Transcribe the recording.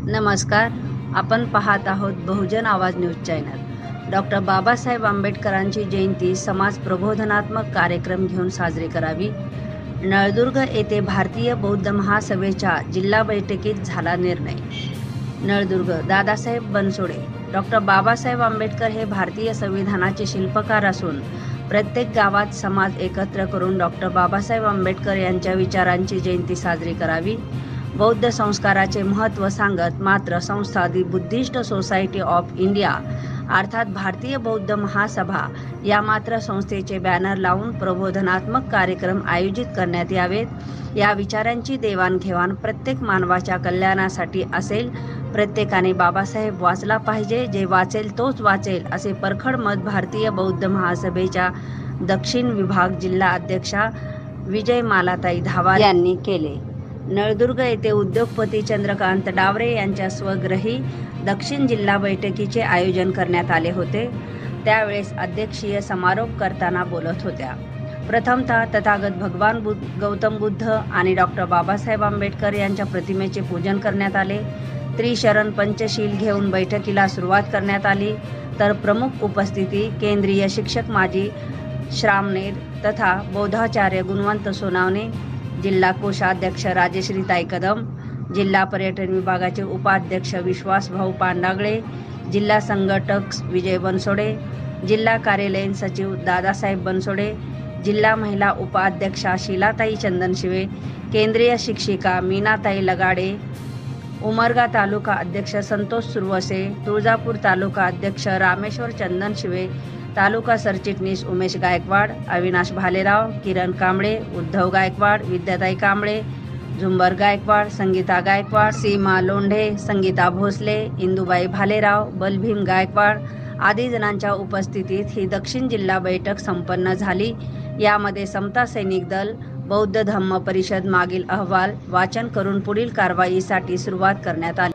नमस्कार. आपण पाहत आहोत बहुजन आवाज न्यूज चॅनल. डॉक्टर बाबासाहेब आंबेडकरांची जयंती समाज प्रबोधनात्मक कार्यक्रम घेऊन साजरी करावी. नळदुर्ग येथे भारतीय बौद्ध महासभेच्या जिल्हा बैठकीत झाला निर्णय. नळदुर्ग. दादासाहेब बनसोडे. डॉक्टर बाबासाहेब आंबेडकर हे भारतीय संविधानाचे शिल्पकार असून प्रत्येक गावात समाज एकत्र करून डॉक्टर बाबासाहेब आंबेडकर यांच्या विचारांची जयंती साजरी करावी. बौद्ध संस्काराचे महत्त्व सांगत मात्र संस्था दी बुद्धिस्ट सोसायटी ऑफ इंडिया अर्थात भारतीय बौद्ध महासभा या मात्र संस्थेचे बॅनर लावून प्रबोधनात्मक कार्यक्रम आयोजित करण्यात यावेत. या विचारांची देवाणघेवाण प्रत्येक मानवाच्या कल्याणासाठी असेल. प्रत्येकाने बाबासाहेब वाचला पाहिजे. जे वाचेल तोच वाचेल असे परखड मत भारतीय बौद्ध महासभेच्या दक्षिण विभाग जिल्हा अध्यक्षा विजयमालाताई धावार यांनी केले. नळदुर्ग येथे उद्योगपती चंद्रकांत डावरे यांच्या स्वगृही दक्षिण जिल्हा बैठकीचे आयोजन करण्यात आले होते. त्यावेळेस अध्यक्षीय समारोप करताना बोलत होत्या. प्रथमतः तथागत भगवान गौतम बुद्ध आणि डॉक्टर बाबासाहेब आंबेडकर यांच्या प्रतिमेचे पूजन करण्यात आले. त्रिशरण पंचशील घेऊन बैठकीला सुरुवात करण्यात आली. तर प्रमुख उपस्थिती केंद्रीय शिक्षक माजी श्रामनेर तथा बौद्धाचार्य गुणवंत सोनावणे, जिल्हा कोषाध्यक्ष राजश्रीताई कदम, जिल्हा पर्यटन विभागाचे उपाध्यक्ष विश्वासभाऊ पांडागळे, जिल्हा संघटक विजय बनसोडे, जिल्हा कार्यालयीन सचिव दादासाहेब बनसोडे, जिल्हा महिला उपाध्यक्षा शीलाताई चंदनशिवे, केंद्रीय शिक्षिका मीनाताई लगाडे, उमरगा तालुका अध्यक्ष संतोष सुरवसे, तुळजापूर तालुका अध्यक्ष रामेश्वर चंदनशिवे, तालुका सरचिटणीस उमेश गायकवाड, अविनाश भालेराव, किरण कांबळे, उद्धव गायकवाड, विद्याताई कांबळे, झुंबर गायकवाड, संगीता गायकवाड, सीमा लोंढे, संगीता भोसले, इंदुबाई भालेराव, बलभीम गायकवाड आदी जणांच्या उपस्थितीत ही दक्षिण जिल्हा बैठक संपन्न झाली. यामध्ये समता सैनिक दल, बौद्ध धम्म परिषद मागील अहवाल वाचन करून पुढील कारवाईसाठी सुरुवात करण्यात आली.